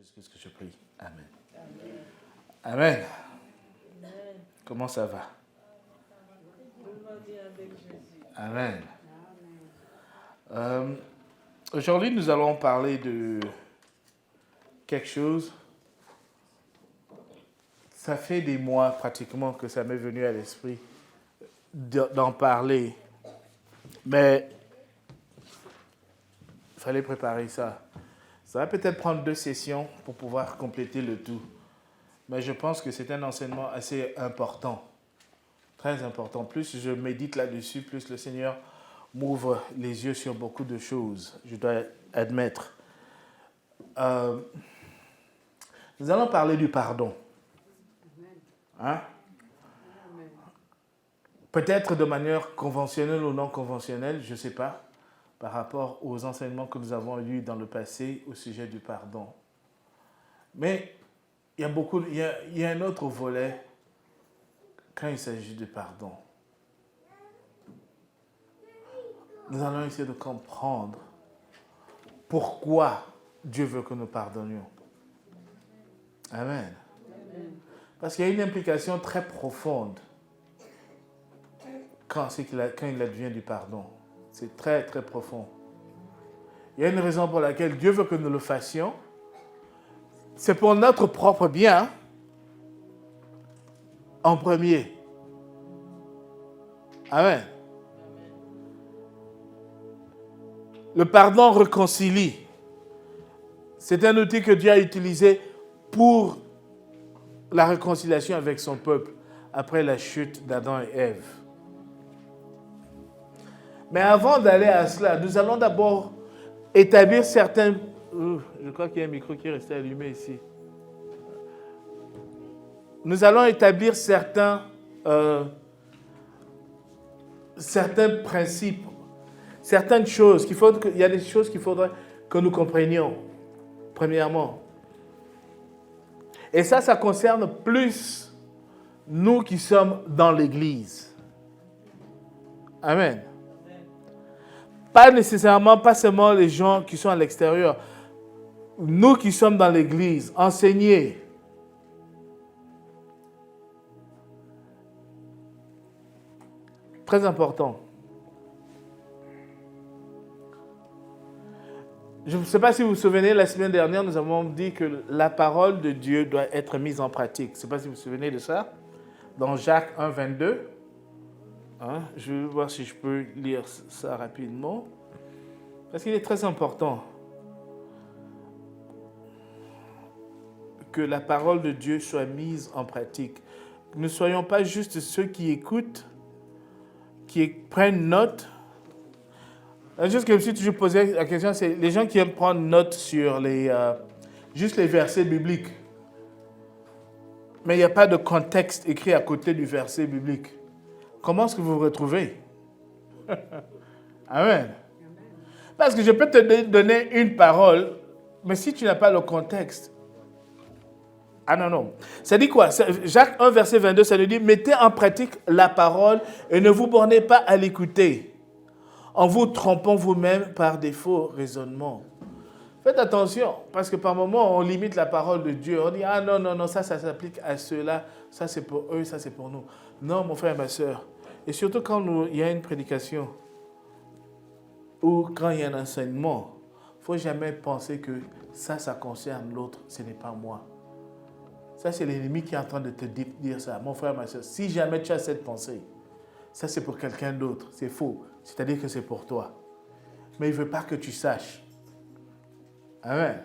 Jésus-Christ que je prie. Amen. Amen. Comment ça va? Amen. Aujourd'hui, nous allons parler de quelque chose. Ça fait des mois pratiquement que ça m'est venu à l'esprit d'en parler. Mais il fallait préparer ça. Ça va peut-être prendre 2 sessions pour pouvoir compléter le tout. Mais je pense que c'est un enseignement assez important. Très important. Plus je médite là-dessus, plus le Seigneur m'ouvre les yeux sur beaucoup de choses, je dois admettre. Nous allons parler du pardon. Hein? Peut-être de manière conventionnelle ou non conventionnelle, je ne sais pas, par rapport aux enseignements que nous avons eus dans le passé au sujet du pardon. Mais il y a un autre volet quand il s'agit de pardon. Nous allons essayer de comprendre pourquoi Dieu veut que nous pardonnions. Amen. Parce qu'il y a une implication très profonde quand il advient du pardon. C'est très, très profond. Il y a une raison pour laquelle Dieu veut que nous le fassions. C'est pour notre propre bien, en premier. Amen. Le pardon réconcilie. C'est un outil que Dieu a utilisé pour la réconciliation avec son peuple après la chute d'Adam et Ève. Mais avant d'aller à cela, nous allons d'abord établir certains... je crois qu'il y a un micro qui est resté allumé ici. Nous allons établir certains principes, certaines choses. Il y a des choses qu'il faudrait que nous comprenions, premièrement. Et ça concerne plus nous qui sommes dans l'Église. Amen. Pas seulement les gens qui sont à l'extérieur. Nous qui sommes dans l'Église, enseignés. Très important. Je ne sais pas si vous vous souvenez, la semaine dernière, nous avons dit que la parole de Dieu doit être mise en pratique. Je ne sais pas si vous vous souvenez de ça. Dans Jacques 1, 22. Je vais voir si je peux lire ça rapidement. Parce qu'il est très important que la parole de Dieu soit mise en pratique. Que nous ne soyons pas juste ceux qui écoutent, qui prennent note. La chose que je me suis toujours posé la question, c'est les gens qui aiment prendre note sur juste les versets bibliques. Mais il n'y a pas de contexte écrit à côté du verset biblique. Comment est-ce que vous vous retrouvez? Amen. Parce que je peux te donner une parole, mais si tu n'as pas le contexte... Ah non. Ça dit quoi? Jacques 1, verset 22, ça nous dit « Mettez en pratique la parole et ne vous bornez pas à l'écouter, en vous trompant vous-même par des faux raisonnements. » Faites attention, parce que par moments, on limite la parole de Dieu. On dit « Ah non, ça s'applique à ceux-là, ça c'est pour eux, ça c'est pour nous. » Non, mon frère et ma soeur. Et surtout quand il y a une prédication ou quand il y a un enseignement, il ne faut jamais penser que ça concerne l'autre, ce n'est pas moi. Ça, c'est l'ennemi qui est en train de te dire ça. Mon frère, ma soeur, si jamais tu as cette pensée, ça c'est pour quelqu'un d'autre, c'est faux. C'est-à-dire que c'est pour toi. Mais il ne veut pas que tu saches. Amen.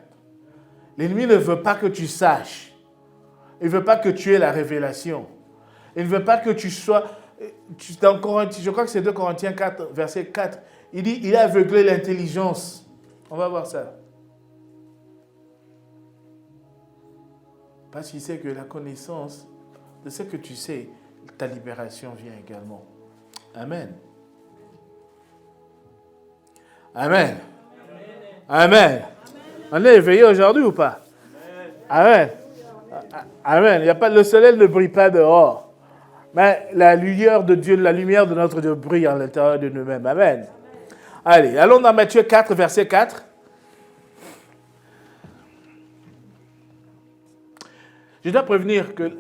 L'ennemi ne veut pas que tu saches. Il ne veut pas que tu aies la révélation. Il ne veut pas que tu sois... Je crois que c'est 2 Corinthiens 4, verset 4. Il dit, il a aveuglé l'intelligence. On va voir ça. Parce qu'il sait que la connaissance de ce que tu sais, ta libération vient également. Amen. Amen. Amen. On est éveillé aujourd'hui ou pas? Amen. Amen. Il y a pas, le soleil ne brille pas dehors. Mais la lumière de Dieu, la lumière de notre Dieu brille à l'intérieur de nous-mêmes. Amen. Allez, allons dans Matthieu 4, verset 4. Je dois prévenir que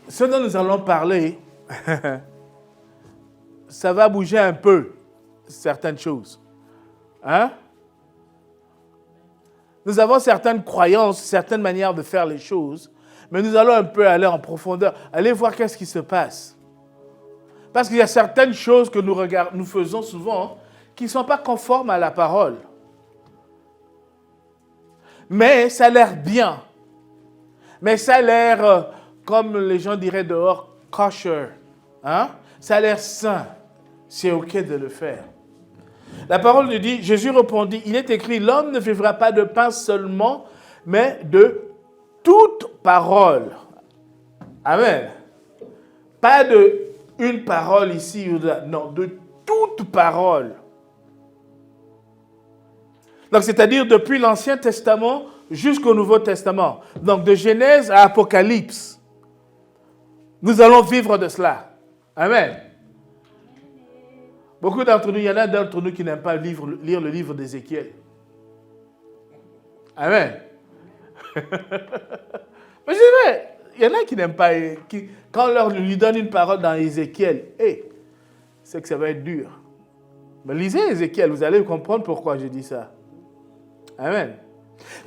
ce dont nous allons parler, ça va bouger un peu certaines choses. Hein? Nous avons certaines croyances, certaines manières de faire les choses, mais nous allons un peu aller en profondeur, aller voir qu'est-ce qui se passe. Parce qu'il y a certaines choses que nous faisons souvent qui ne sont pas conformes à la parole. Mais ça a l'air bien. Mais ça a l'air, comme les gens diraient dehors, kosher. Hein? Ça a l'air sain. C'est OK de le faire. La parole nous dit, Jésus répondit, il est écrit, l'homme ne vivra pas de pain seulement, mais de toute parole. Amen. Pas de une parole ici ou là, non, de toute parole. Donc, c'est-à-dire depuis l'Ancien Testament jusqu'au Nouveau Testament. Donc, de Genèse à Apocalypse. Nous allons vivre de cela. Amen. Beaucoup d'entre nous, il y en a d'entre nous qui n'aiment pas lire le livre d'Ézéchiel. Amen. Mais c'est vrai. Il y en a qui n'aiment pas, quand on lui donne une parole dans Ézéchiel, c'est que ça va être dur. Mais lisez Ézéchiel, vous allez comprendre pourquoi je dis ça. Amen.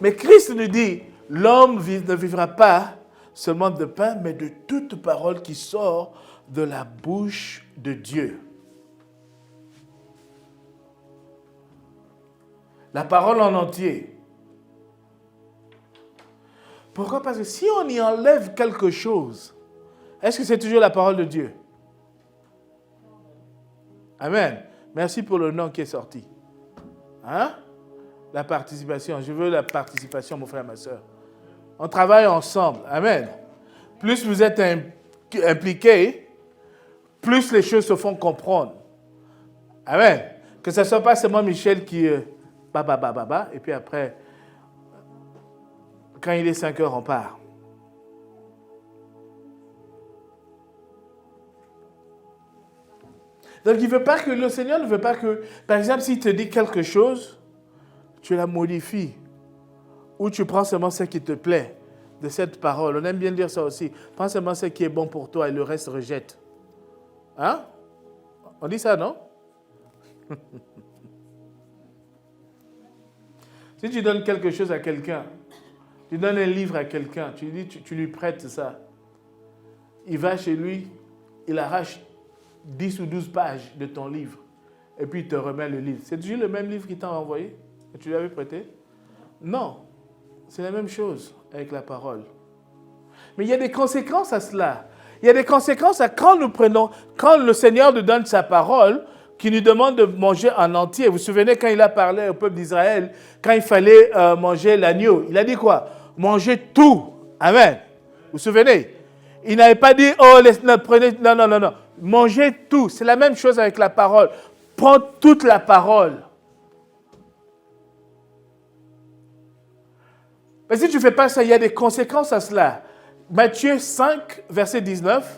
Mais Christ nous dit, l'homme ne vivra pas seulement de pain, mais de toute parole qui sort de la bouche de Dieu. La parole en entier. Pourquoi? Parce que si on y enlève quelque chose, est-ce que c'est toujours la parole de Dieu? Amen. Merci pour le nom qui est sorti. Hein? La participation. Je veux la participation, mon frère, ma soeur. On travaille ensemble. Amen. Plus vous êtes impliqués, plus les choses se font comprendre. Amen. Que ce ne soit pas seulement Michel qui... et puis après... Quand il est 5 heures, on part. Donc, le Seigneur ne veut pas que, par exemple, s'il te dit quelque chose, tu la modifies. Ou tu prends seulement ce qui te plaît de cette parole. On aime bien dire ça aussi. Prends seulement ce qui est bon pour toi et le reste rejette. Hein? On dit ça, non? Si tu donnes quelque chose à quelqu'un, tu donnes un livre à quelqu'un, tu lui prêtes ça. Il va chez lui, il arrache 10 ou 12 pages de ton livre et puis il te remet le livre. C'est toujours le même livre qu'il t'a envoyé, que tu lui avais prêté? Non, c'est la même chose avec la parole. Mais il y a des conséquences à cela. Il y a des conséquences à quand le Seigneur nous donne sa parole, qui nous demande de manger en entier. Vous vous souvenez quand il a parlé au peuple d'Israël, quand il fallait manger l'agneau, il a dit quoi? Mangez tout. Amen. Vous vous souvenez? Il n'avait pas dit, prenez... Non. Mangez tout. C'est la même chose avec la parole. Prends toute la parole. Mais si tu ne fais pas ça, il y a des conséquences à cela. Matthieu 5, verset 19.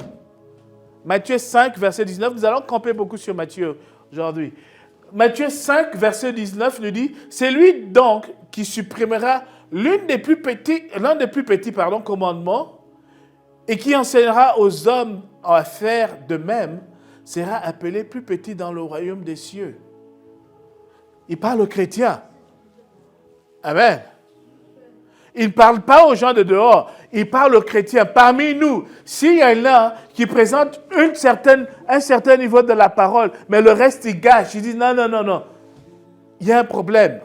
Matthieu 5, verset 19. Nous allons camper beaucoup sur Matthieu aujourd'hui. Matthieu 5, verset 19 nous dit, c'est lui donc qui supprimera l'un des plus petits commandements et qui enseignera aux hommes à faire de même, sera appelé plus petit dans le royaume des cieux. Il parle aux chrétiens. Amen. Il ne parle pas aux gens de dehors, il parle aux chrétiens. Parmi nous, s'il y en a qui présente un certain niveau de la parole, mais le reste, il gâche, il dit non. Il y a un problème.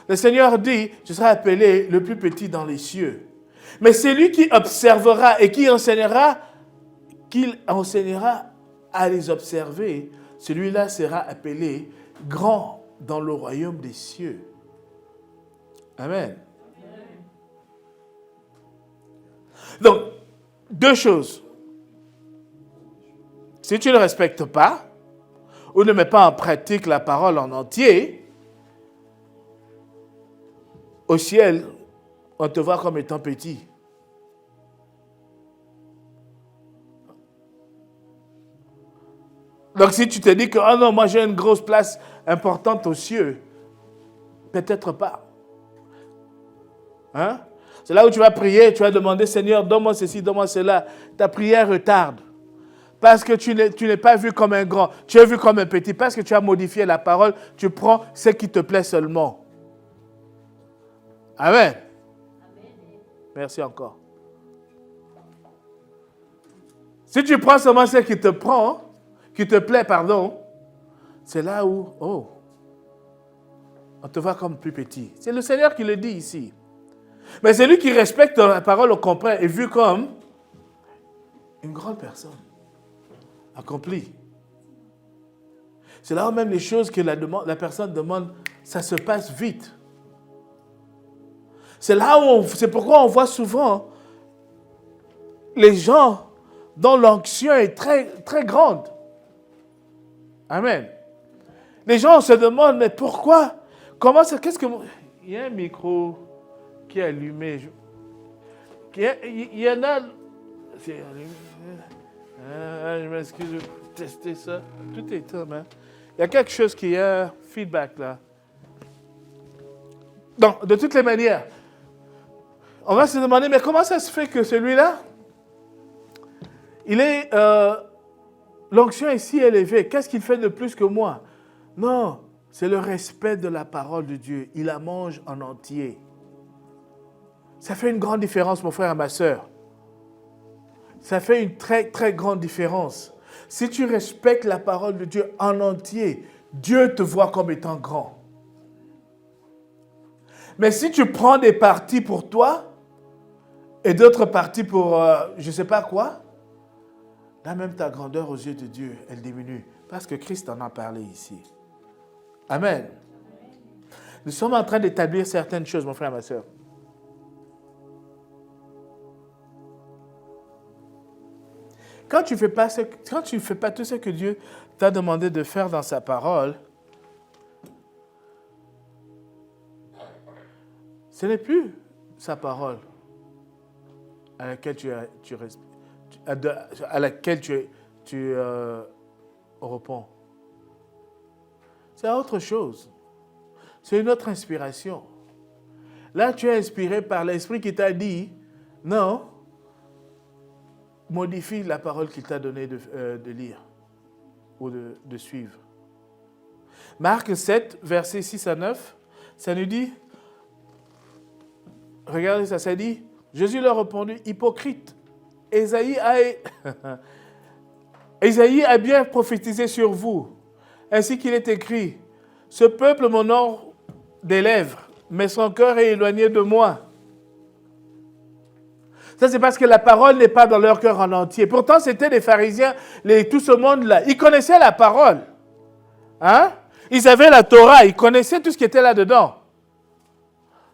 Le Seigneur dit, je serai appelé le plus petit dans les cieux. Mais celui qui observera et qui enseignera, qu'il enseignera à les observer, celui-là sera appelé grand dans le royaume des cieux. Amen. Donc, deux choses. Si tu ne respectes pas ou ne mets pas en pratique la parole en entier, au ciel, on te voit comme étant petit. Donc si tu te dis que oh non, moi j'ai une grosse place importante aux cieux, peut-être pas. Hein? C'est là où tu vas prier, tu vas demander, Seigneur, donne-moi ceci, donne-moi cela. Ta prière retarde. Parce que tu n'es pas vu comme un grand, tu es vu comme un petit. Parce que tu as modifié la parole, tu prends ce qui te plaît seulement. Amen. Merci encore. Si tu prends seulement ce qui te plaît, c'est là où, on te voit comme plus petit. C'est le Seigneur qui le dit ici. Mais celui qui respecte la parole au comprend est vu comme une grande personne, accomplie. C'est là où même les choses que la personne demande, ça se passe vite. C'est pourquoi on voit souvent les gens dont l'onction est très, très grande. Amen. Les gens se demandent, mais pourquoi? Comment ça? Il y a un micro qui est allumé. Il y en a... C'est allumé. Je m'excuse, je vais tester ça. Tout est top, hein. Il y a quelque chose qui a feedback là. Donc, de toutes les manières, on va se demander, mais comment ça se fait que celui-là, l'onction est si élevée, qu'est-ce qu'il fait de plus que moi? Non, c'est le respect de la parole de Dieu. Il la mange en entier. Ça fait une grande différence, mon frère et ma sœur. Ça fait une très, très grande différence. Si tu respectes la parole de Dieu en entier, Dieu te voit comme étant grand. Mais si tu prends des parties pour toi et d'autres parties pour je ne sais pas quoi, là même ta grandeur aux yeux de Dieu, elle diminue. Parce que Christ en a parlé ici. Amen. Nous sommes en train d'établir certaines choses, mon frère et ma sœur. Quand tu ne fais pas tout ce que Dieu t'a demandé de faire dans sa parole, ce n'est plus sa parole à laquelle tu réponds. C'est autre chose. C'est une autre inspiration. Là, tu es inspiré par l'Esprit qui t'a dit, non, modifie la parole qu'il t'a donné de lire ou de suivre. Marc 7, versets 6 à 9, ça nous dit, regardez ça, ça dit, Jésus leur répondit, hypocrite, Ésaïe a bien prophétisé sur vous, ainsi qu'il est écrit, ce peuple m'honore des lèvres, mais son cœur est éloigné de moi. Ça, c'est parce que la parole n'est pas dans leur cœur en entier. Pourtant, c'était des pharisiens, tout ce monde-là. Ils connaissaient la parole. Hein? Ils avaient la Torah, ils connaissaient tout ce qui était là-dedans.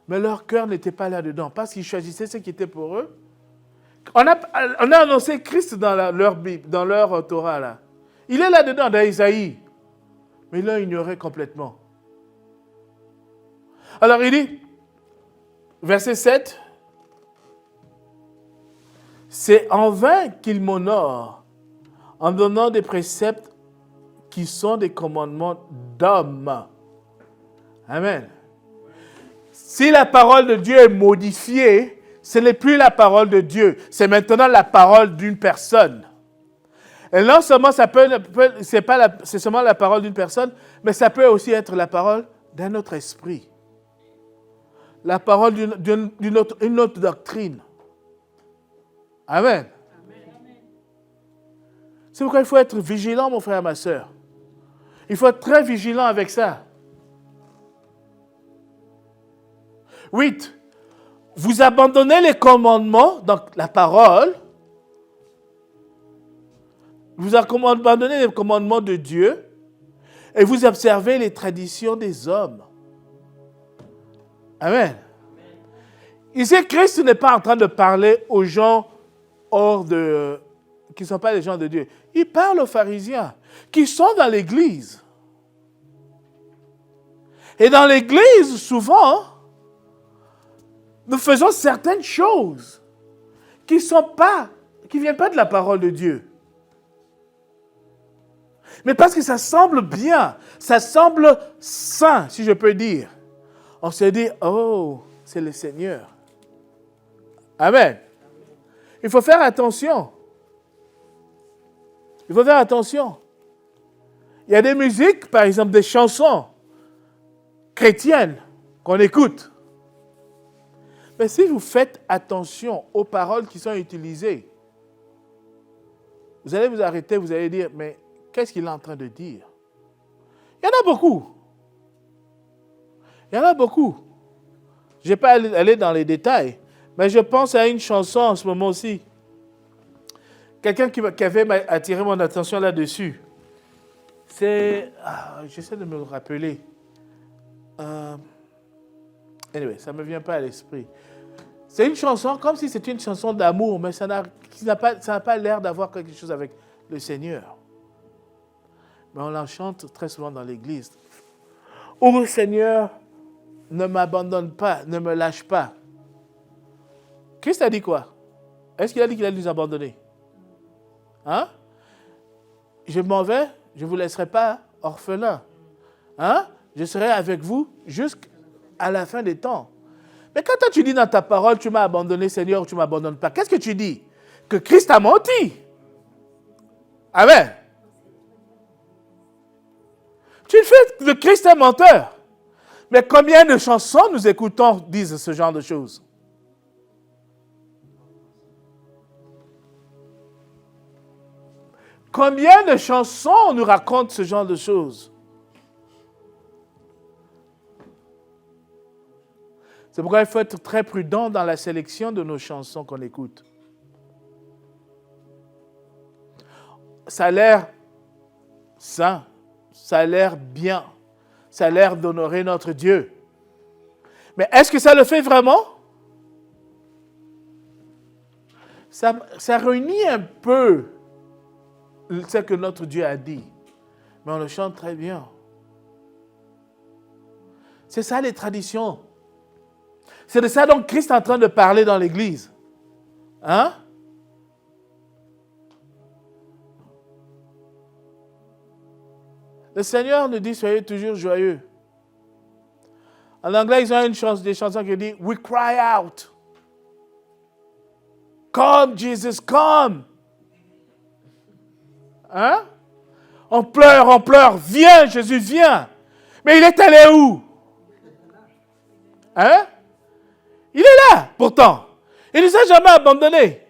Mais leur cœur n'était pas là-dedans, parce qu'ils choisissaient ce qui était pour eux. On a annoncé Christ dans leur Bible, dans leur Torah, là. Il est là-dedans, dans Isaïe. Mais ils l'ont ignoré complètement. Alors, il dit, verset 7, c'est en vain qu'ils m'honorent en donnant des préceptes qui sont des commandements d'hommes. Amen. Si la parole de Dieu est modifiée, ce n'est plus la parole de Dieu, c'est maintenant la parole d'une personne. Et non seulement c'est seulement la parole d'une personne, mais ça peut aussi être la parole d'un autre esprit. La parole d'une autre doctrine. Amen. C'est pourquoi il faut être vigilant, mon frère et ma sœur. Il faut être très vigilant avec ça. 8. Vous abandonnez les commandements, donc la parole. Vous abandonnez les commandements de Dieu et vous observez les traditions des hommes. Amen. Ici, Christ n'est pas en train de parler aux gens qui ne sont pas les gens de Dieu. Il parle aux pharisiens qui sont dans l'église. Et dans l'église, souvent, nous faisons certaines choses qui ne viennent pas de la parole de Dieu. Mais parce que ça semble bien, ça semble sain, si je peux dire. On se dit, oh, c'est le Seigneur. Amen. Il faut faire attention. Il faut faire attention. Il y a des musiques, par exemple des chansons chrétiennes qu'on écoute. Mais si vous faites attention aux paroles qui sont utilisées, vous allez vous arrêter, vous allez dire, mais qu'est-ce qu'il est en train de dire? Il y en a beaucoup. Il y en a beaucoup. Je ne vais pas aller dans les détails, mais je pense à une chanson en ce moment aussi. Quelqu'un qui avait attiré mon attention là-dessus. C'est... j'essaie de me rappeler. Anyway, ça ne me vient pas à l'esprit. C'est une chanson comme si c'était une chanson d'amour, mais ça n'a pas l'air d'avoir quelque chose avec le Seigneur. Mais on la chante très souvent dans l'église. Oh Seigneur, ne m'abandonne pas, ne me lâche pas. Christ a dit quoi? Est-ce qu'il a dit qu'il allait nous abandonner? Hein? Je m'en vais, je ne vous laisserai pas orphelin. Hein? Je serai avec vous jusqu'à la fin des temps. Mais quand toi tu dis dans ta parole, tu m'as abandonné Seigneur, tu ne m'abandonnes pas, qu'est-ce que tu dis? Que Christ a menti. Amen. Tu fais de Christ un menteur. Mais combien de chansons nous écoutons disent ce genre de choses? Combien de chansons nous racontent ce genre de choses? C'est pourquoi il faut être très prudent dans la sélection de nos chansons qu'on écoute. Ça a l'air sain, ça a l'air bien, ça a l'air d'honorer notre Dieu. Mais est-ce que ça le fait vraiment? Ça réunit un peu ce que notre Dieu a dit, mais on le chante très bien. C'est ça les traditions. C'est de ça dont Christ est en train de parler dans l'Église. Hein? Le Seigneur nous dit, soyez toujours joyeux. En anglais, ils ont des chansons qui disent, we cry out. Come, Jesus, come. Hein? On pleure, viens, Jésus, viens. Mais il est allé où? Hein? Il est là, pourtant. Il ne nous a jamais abandonnés.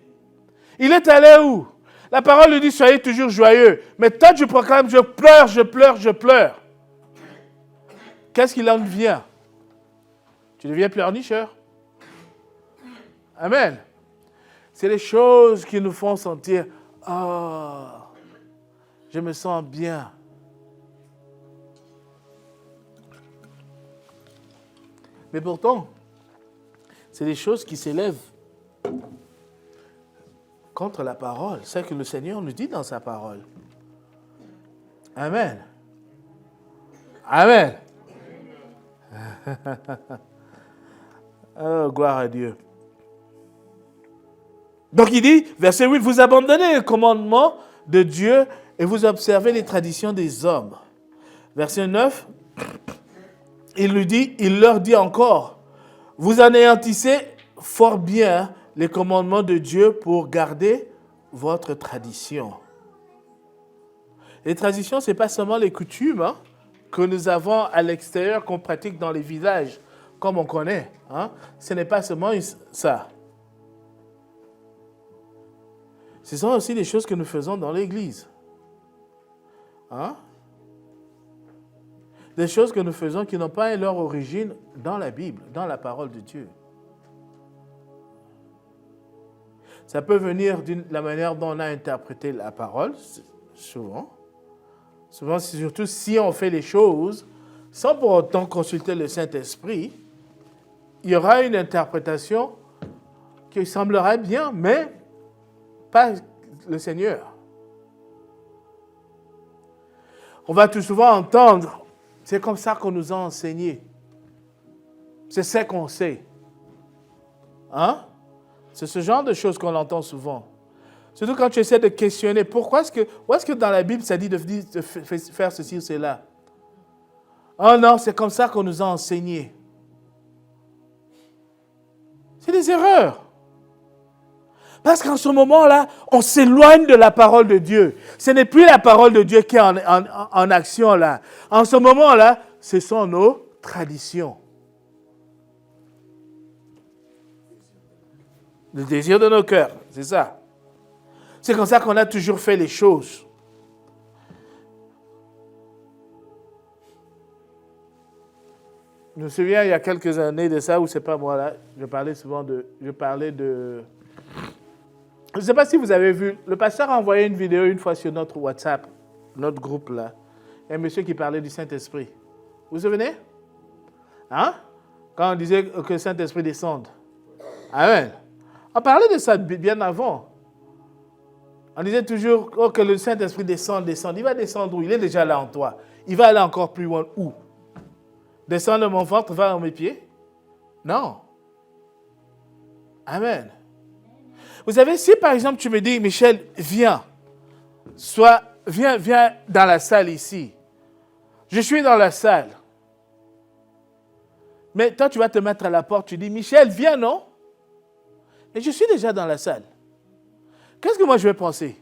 Il est allé où? La parole lui dit, soyez toujours joyeux. Mais toi, tu proclames, je pleure, je pleure, je pleure. Qu'est-ce qu'il en devient? Tu deviens pleurnicheur. Amen. C'est les choses qui nous font sentir, oh, je me sens bien. Mais pourtant, c'est des choses qui s'élèvent contre la parole. C'est ce que le Seigneur nous dit dans sa parole. Amen. Amen. Oh, gloire à Dieu. Donc il dit, verset 8, vous abandonnez le commandement de Dieu et vous observez les traditions des hommes. Verset 9, il leur dit encore, vous anéantissez fort bien les commandements de Dieu pour garder votre tradition. Les traditions, ce n'est pas seulement les coutumes que nous avons à l'extérieur, qu'on pratique dans les villages, comme on connaît. Ce n'est pas seulement ça. Ce sont aussi des choses que nous faisons dans l'Église. Des choses que nous faisons qui n'ont pas leur origine dans la Bible, dans la parole de Dieu. Ça peut venir de la manière dont on a interprété la parole, souvent. Souvent, surtout si on fait les choses sans pour autant consulter le Saint-Esprit, il y aura une interprétation qui semblera bien, mais pas le Seigneur. On va tout souvent entendre, c'est comme ça qu'on nous a enseigné. C'est ça qu'on sait. C'est ce genre de choses qu'on entend souvent. Surtout quand tu essaies de questionner, où est-ce que dans la Bible ça dit de faire ceci ou cela? Oh non, c'est comme ça qu'on nous a enseigné. C'est des erreurs. Parce qu'en ce moment-là, on s'éloigne de la parole de Dieu. Ce n'est plus la parole de Dieu qui est en action là. En ce moment-là, ce sont nos traditions. Le désir de nos cœurs, c'est ça. C'est comme ça qu'on a toujours fait les choses. Je me souviens, il y a quelques années de ça, où c'est pas moi là, je parlais de... Je ne sais pas si vous avez vu, le pasteur a envoyé une vidéo une fois sur notre WhatsApp, notre groupe là. Il y a un monsieur qui parlait du Saint-Esprit. Vous vous souvenez? Hein? Quand on disait que le Saint-Esprit descende. Amen. On parlait de ça bien avant. On disait toujours que le Saint-Esprit descende. Il va descendre où? Il est déjà là en toi. Il va aller encore plus loin où? Descendre de mon ventre, va dans mes pieds? Non. Amen. Vous savez, si par exemple tu me dis, Michel, viens dans la salle ici. Je suis dans la salle. Mais toi, tu vas te mettre à la porte, tu dis, Michel, viens, non? Mais je suis déjà dans la salle. Qu'est-ce que moi je vais penser?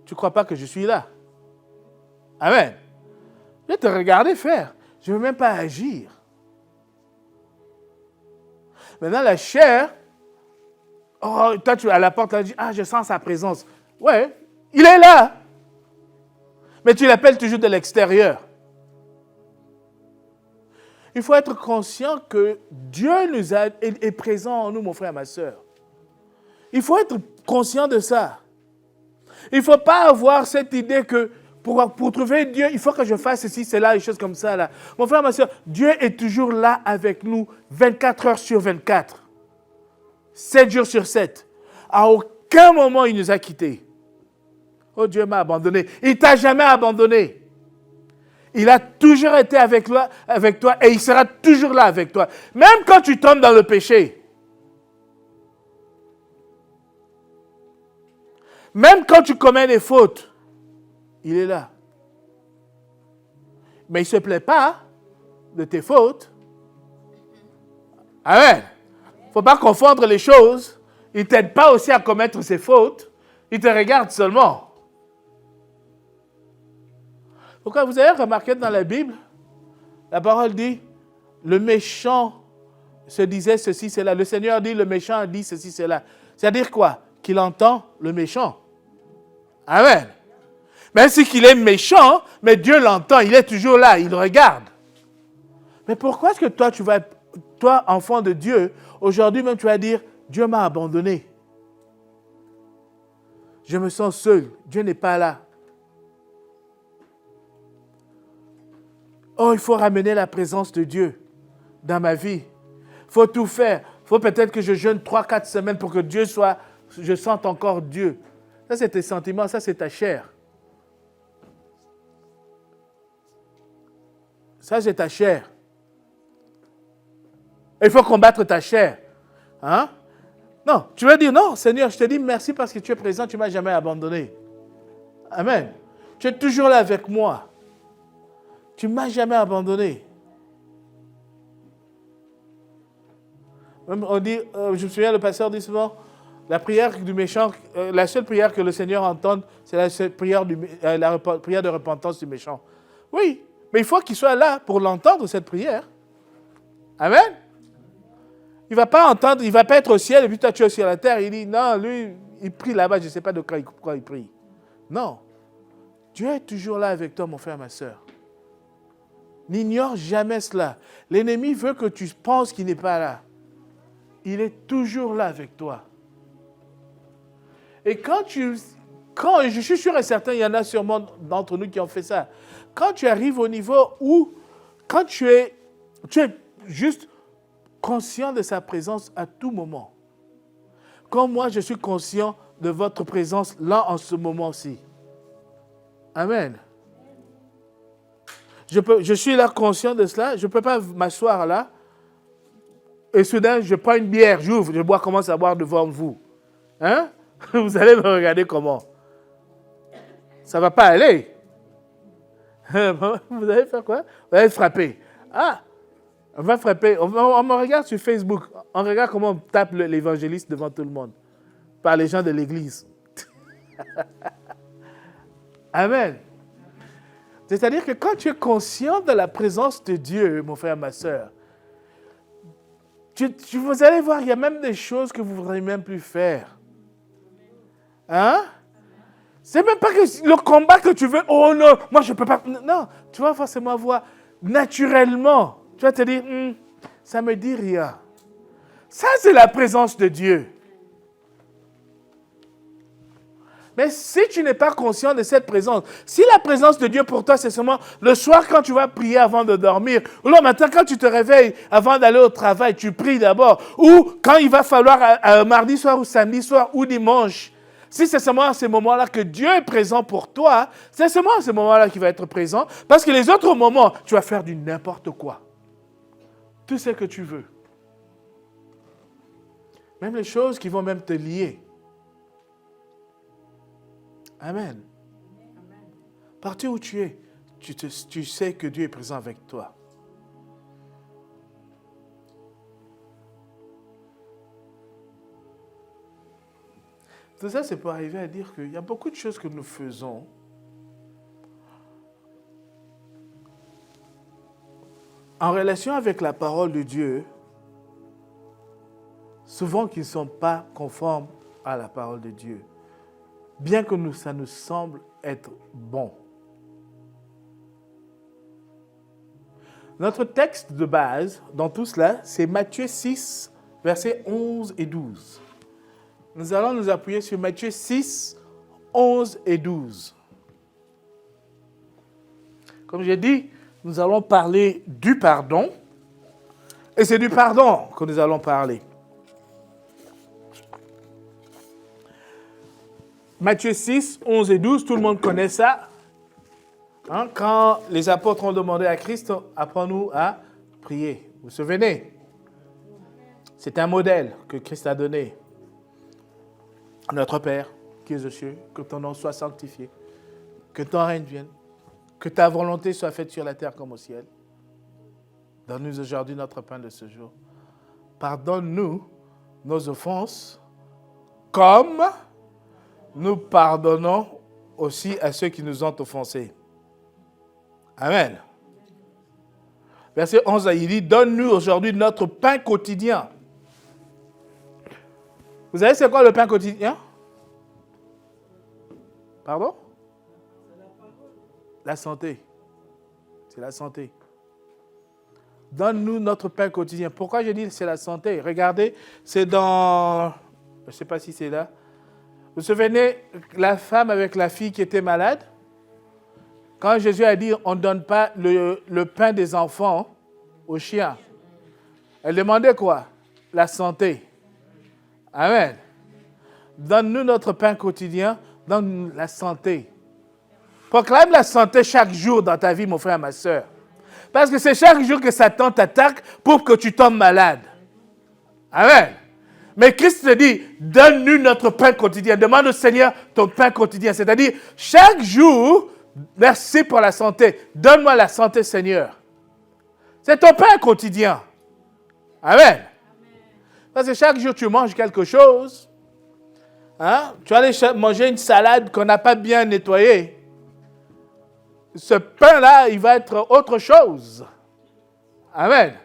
Tu ne crois pas que je suis là? Amen. Je vais te regarder faire. Je ne veux même pas agir. Maintenant, la chair, oh, toi, tu es à la porte, tu dis, ah, je sens sa présence. Ouais, il est là. Mais tu l'appelles toujours de l'extérieur. Il faut être conscient que Dieu est présent en nous, mon frère, ma soeur. Il faut être conscient de ça. Il ne faut pas avoir cette idée que pour trouver Dieu, il faut que je fasse ceci, cela, des choses comme ça. Là. Mon frère, ma soeur, Dieu est toujours là avec nous 24 heures sur 24. 7 jours sur 7. À aucun moment, il nous a quittés. Oh, Dieu m'a abandonné. Il ne t'a jamais abandonné. Il a toujours été avec toi et il sera toujours là avec toi. Même quand tu tombes dans le péché. Même quand tu commets des fautes. Il est là. Mais il ne se plaît pas de tes fautes. Amen. Il ne faut pas confondre les choses. Il ne t'aide pas aussi à commettre ses fautes. Il te regarde seulement. Pourquoi vous avez remarqué dans la Bible, la parole dit, le méchant se disait ceci, cela. Le Seigneur dit, le méchant dit ceci, cela. C'est-à-dire quoi? Qu'il entend le méchant. Amen. Même si qu'il est méchant, mais Dieu l'entend, il est toujours là, il regarde. Mais pourquoi est-ce que toi, enfant de Dieu, aujourd'hui même tu vas dire, Dieu m'a abandonné. Je me sens seul, Dieu n'est pas là. Oh, il faut ramener la présence de Dieu dans ma vie. Il faut tout faire. Il faut peut-être que je jeûne 3-4 semaines pour que je sente encore Dieu. Ça, c'est tes sentiments, ça, c'est ta chair. Ça, c'est ta chair. Il faut combattre ta chair. Hein? Non, tu vas dire, non, Seigneur, je te dis merci parce que tu es présent, tu ne m'as jamais abandonné. Amen. Tu es toujours là avec moi. Tu ne m'as jamais abandonné. On dit, je me souviens, le pasteur dit souvent, la prière du méchant, la seule prière que le Seigneur entende, c'est la prière de repentance du méchant. Oui, mais il faut qu'il soit là pour l'entendre, cette prière. Amen. Il ne va pas entendre, il ne va pas être au ciel et puis toi tu es sur la terre. Il dit, non, lui, il prie là-bas, je ne sais pas de quoi il prie. Non. Dieu est toujours là avec toi, mon frère, ma soeur. N'ignore jamais cela. L'ennemi veut que tu penses qu'il n'est pas là. Il est toujours là avec toi. Et quand je suis sûr et certain, il y en a sûrement d'entre nous qui ont fait ça. Quand tu arrives au niveau où, quand tu es juste conscient de sa présence à tout moment. Comme moi, je suis conscient de votre présence là en ce moment-ci. Amen. Je suis là conscient de cela. Je ne peux pas m'asseoir là. Et soudain, je prends une bière, j'ouvre, je commence à boire devant vous. Hein? Vous allez me regarder comment? Ça ne va pas aller. Vous allez faire quoi? Vous allez frapper. Ah, on va frapper. On me regarde sur Facebook. On regarde comment on tape l'évangéliste devant tout le monde. par les gens de l'Église. Amen. C'est-à-dire que quand tu es conscient de la présence de Dieu, mon frère, ma soeur, vous allez voir, il y a même des choses que vous ne voudrez même plus faire. Hein? C'est même pas que le combat que tu veux, oh non, moi je ne peux pas. Non, tu vas forcément voir naturellement. Tu vas te dire, ça ne me dit rien. Ça, c'est la présence de Dieu. Mais si tu n'es pas conscient de cette présence, si la présence de Dieu pour toi, c'est seulement le soir quand tu vas prier avant de dormir, ou le matin quand tu te réveilles avant d'aller au travail, tu pries d'abord, ou quand il va falloir mardi soir ou samedi soir ou dimanche, si c'est seulement à ces moments-là que Dieu est présent pour toi, c'est seulement à ce moment-là qu'il va être présent, parce que les autres moments, tu vas faire du n'importe quoi. Tout ce que tu veux. Même les choses qui vont même te lier. Amen. Partout où tu es, tu sais que Dieu est présent avec toi. Tout ça, c'est pour arriver à dire qu'il y a beaucoup de choses que nous faisons en relation avec la parole de Dieu, souvent qui ne sont pas conformes à la parole de Dieu. Bien que ça nous semble être bon. Notre texte de base dans tout cela, c'est Matthieu 6, versets 11 et 12. Nous allons nous appuyer sur Matthieu 6, 11 et 12. Comme j'ai dit, nous allons parler du pardon. Et c'est du pardon que nous allons parler. Matthieu 6, 11 et 12, tout le monde connaît ça. Hein, quand les apôtres ont demandé à Christ, apprends-nous à prier. Vous vous souvenez? C'est un modèle que Christ a donné. Notre Père, qui es aux cieux, que ton nom soit sanctifié, que ton règne vienne, que ta volonté soit faite sur la terre comme au ciel. Donne-nous aujourd'hui notre pain de ce jour. Pardonne-nous nos offenses, comme nous pardonnons aussi à ceux qui nous ont offensés. Amen. Verset 11, il dit, donne-nous aujourd'hui notre pain quotidien. Vous savez c'est quoi le pain quotidien? Pardon? La santé. C'est la santé. Donne-nous notre pain quotidien. Pourquoi je dis c'est la santé? Regardez, c'est dans... Je ne sais pas si c'est là. Vous vous souvenez, la femme avec la fille qui était malade? Quand Jésus a dit, on ne donne pas le pain des enfants aux chiens. Elle demandait quoi? La santé. Amen. Donne-nous notre pain quotidien, donne-nous la santé. Proclame la santé chaque jour dans ta vie, mon frère, ma soeur. Parce que c'est chaque jour que Satan t'attaque pour que tu tombes malade. Amen. Mais Christ te dit, donne-nous notre pain quotidien. Demande au Seigneur ton pain quotidien. C'est-à-dire, chaque jour, merci pour la santé. Donne-moi la santé, Seigneur. C'est ton pain quotidien. Amen. Parce que chaque jour, tu manges quelque chose. Hein? Tu vas aller manger une salade qu'on n'a pas bien nettoyée. Ce pain-là, il va être autre chose. Amen.